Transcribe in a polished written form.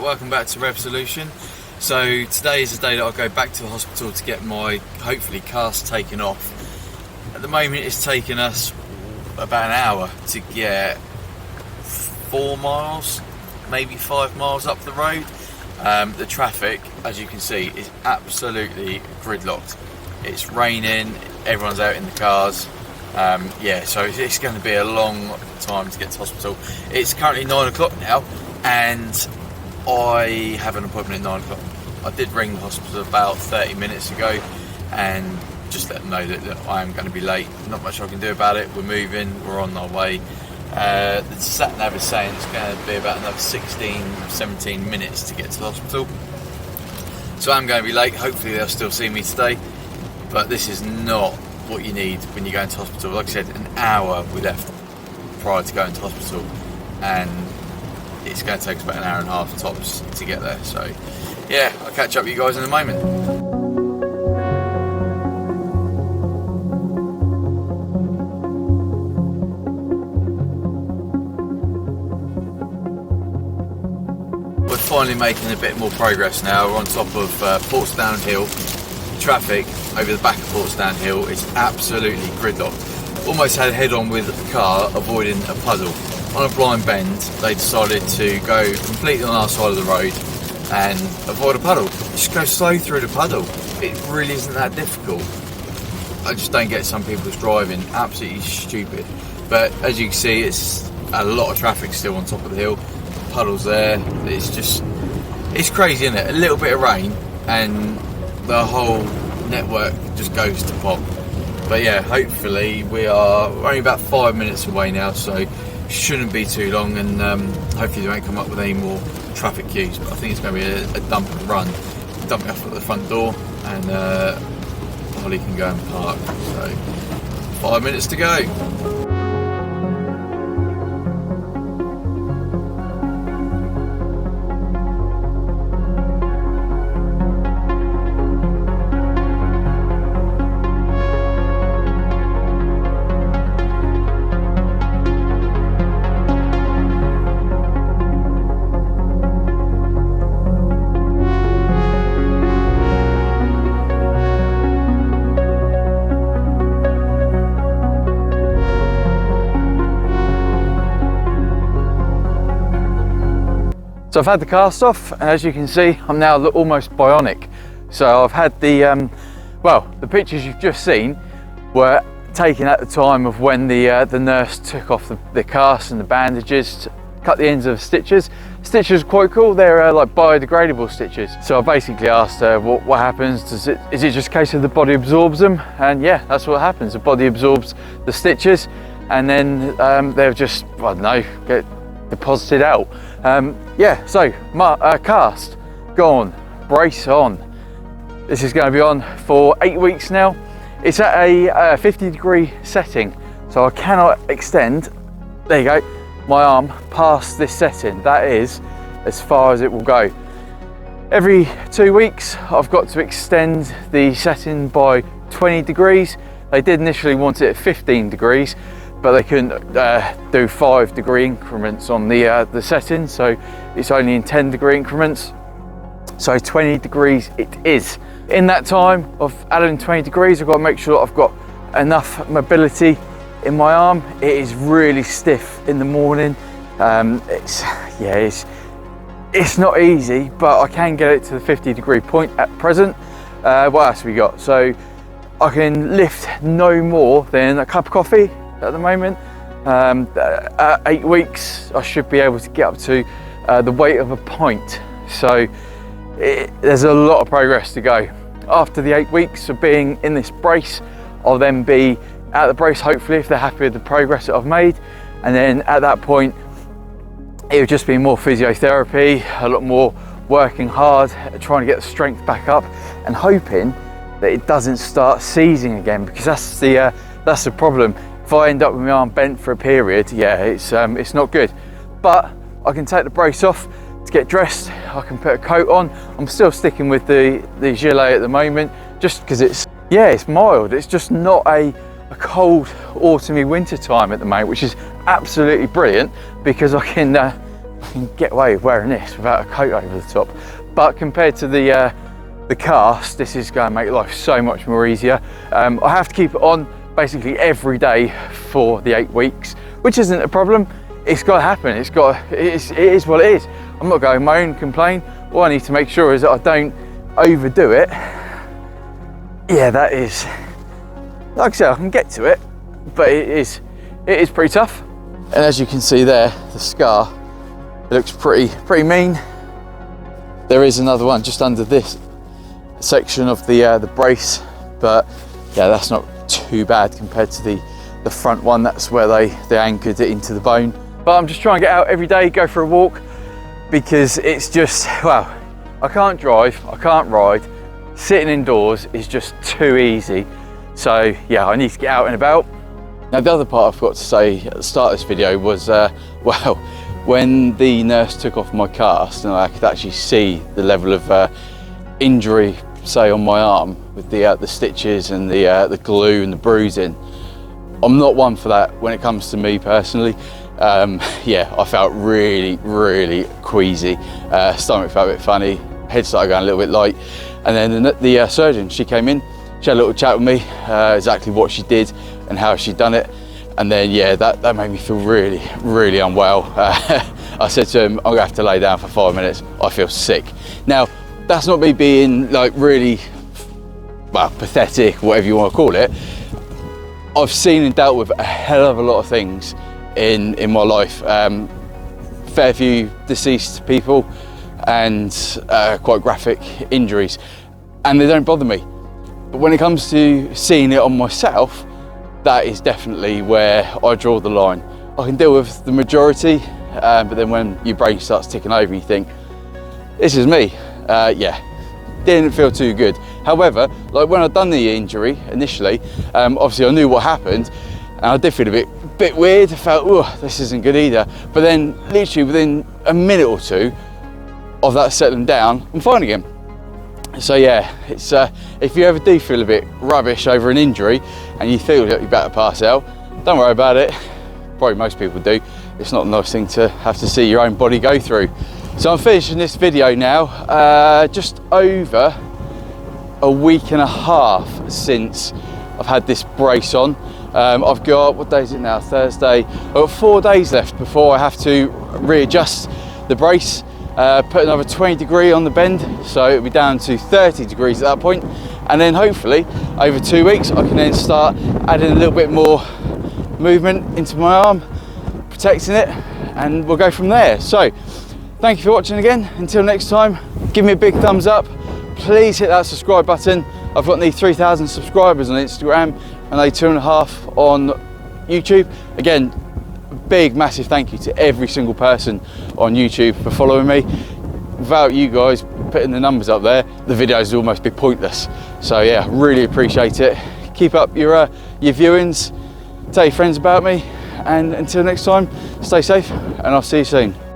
welcome back to Rev Solution. So today is the day that I'll go back to the hospital to get my, hopefully, cast taken off. At the moment it's taken us about an hour to get 4 miles, maybe 5 miles up the road. The traffic, as you can see, is absolutely gridlocked. It's raining, everyone's out in the cars. So it's going to be a long time to get to hospital. It's currently 9 o'clock now and I have an appointment at 9 o'clock. I did ring the hospital about 30 minutes ago and just let them know that I am going to be late. Not much I can do about it. We're moving, we're on our way. The sat nav is saying it's going to be about another 16-17 minutes to get to the hospital. So I'm going to be late. Hopefully they'll still see me today, but this is not what you need when you go into hospital. Like I said, an hour we left prior to going to hospital, and it's going to take us about an hour and a half tops to get there. So yeah, I'll catch up with you guys in a moment. We're finally making a bit more progress now. We're on top of Portsdown Hill. Traffic over the back of Portsdown Hill is absolutely gridlocked. Almost had a head-on with the car, avoiding a puddle. On a blind bend, they decided to go completely on our side of the road and avoid a puddle. Just go slow through the puddle. It really isn't that difficult. I just don't get some people's driving. Absolutely stupid. But as you can see, it's a lot of traffic still on top of the hill. Puddles there. It's crazy, isn't it? A little bit of rain and the whole network just goes to pot. But yeah, hopefully we're only about 5 minutes away now, so shouldn't be too long, and hopefully they won't come up with any more traffic queues. But I think it's going to be a dump and run. Dump me off at the front door and Holly can go and park. So 5 minutes to go. So I've had the cast off, and as you can see, I'm now almost bionic. So I've had the pictures you've just seen were taken at the time of when the nurse took off the cast and the bandages, to cut the ends of the stitches. Stitches are quite cool. They're like biodegradable stitches. So I basically asked her what happens. Is it just a case of the body absorbs them? And yeah, that's what happens. The body absorbs the stitches, and then they'll just, I don't know, get deposited out. So my cast gone, brace on. This is going to be on for 8 weeks now. It's at a 50-degree setting, so I cannot extend, there you go, my arm past this setting. That is as far as it will go. Every 2 weeks I've got to extend the setting by 20 degrees. They did initially want it at 15 degrees, but they couldn't do 5-degree increments on the setting, so it's only in 10-degree increments. So 20 degrees it is. In that time of adding 20 degrees, I've got to make sure that I've got enough mobility in my arm. It is really stiff in the morning. It's not easy, but I can get it to the 50-degree point at present. What else have we got? So I can lift no more than a cup of coffee at the moment. At 8 weeks I should be able to get up to the weight of a pint. So there's a lot of progress to go. After the 8 weeks of being in this brace, I'll then be out of the brace, hopefully, if they're happy with the progress that I've made. And then at that point it'll just be more physiotherapy, a lot more working hard, trying to get the strength back up and hoping that it doesn't start seizing again, because that's the problem. If I end up with my arm bent for a period, yeah, it's not good. But I can take the brace off to get dressed. I can put a coat on. I'm still sticking with the gilet at the moment, just because it's mild. It's just not a cold autumny winter time at the moment, which is absolutely brilliant, because I can can get away with wearing this without a coat over the top. But compared to the cast, this is going to make life so much more easier. I have to keep it on basically every day for the 8 weeks, which isn't a problem. It's got to happen. It is what it is. I'm not going to moan and complain. All I need to make sure is that I don't overdo it. Yeah, that is, like I said, I can get to it, but it is pretty tough. And as you can see there, the scar, it looks pretty mean. There is another one just under this section of the brace, but yeah, that's not too bad compared to the front one. That's where they anchored it into the bone. But I'm just trying to get out every day, go for a walk, because it's just, well, I can't drive, I can't ride. Sitting indoors is just too easy. So yeah, I need to get out and about. Now, the other part I forgot to say at the start of this video was, well, when the nurse took off my cast and I could actually see the level of injury, say, on my arm with the stitches and the glue and the bruising. I'm not one for that when it comes to me personally. Yeah, I felt really queasy. Stomach felt a bit funny, head started going a little bit light. And then the surgeon, she came in, she had a little chat with me, exactly what she did and how she'd done it. And then, yeah, that made me feel really unwell. I said to him, I'm gonna have to lay down for 5 minutes. I feel sick. Now, that's not me being like really, well, pathetic, whatever you want to call it. I've seen and dealt with a hell of a lot of things in my life. Fair few deceased people and quite graphic injuries, and they don't bother me. But when it comes to seeing it on myself, that is definitely where I draw the line. I can deal with the majority, but then when your brain starts ticking over, you think, this is me. Yeah, didn't feel too good. However, like when I'd done the injury initially, obviously I knew what happened, and I did feel a bit weird. I felt, oh, this isn't good either. But then literally within a minute or two of that settling down, I'm fine again. So yeah, it's if you ever do feel a bit rubbish over an injury and you feel that you're about to pass out, don't worry about it. Probably most people do. It's not a nice thing to have to see your own body go through. So I'm finishing this video now, just over a week and a half since I've had this brace on. I've got, what day is it now, Thursday? I've got 4 days left before I have to readjust the brace. Put another 20 degree on the bend, so it'll be down to 30 degrees at that point. And then hopefully over 2 weeks I can then start adding a little bit more movement into my arm, protecting it, and we'll go from there. So thank you for watching again. Until next time, give me a big thumbs up. Please hit that subscribe button. I've got nearly 3,000 subscribers on Instagram and only 2.5 on YouTube. Again, big massive thank you to every single person on YouTube for following me. Without you guys putting the numbers up there, the videos would almost be pointless. So yeah, really appreciate it. Keep up your viewings, tell your friends about me, and until next time, stay safe and I'll see you soon.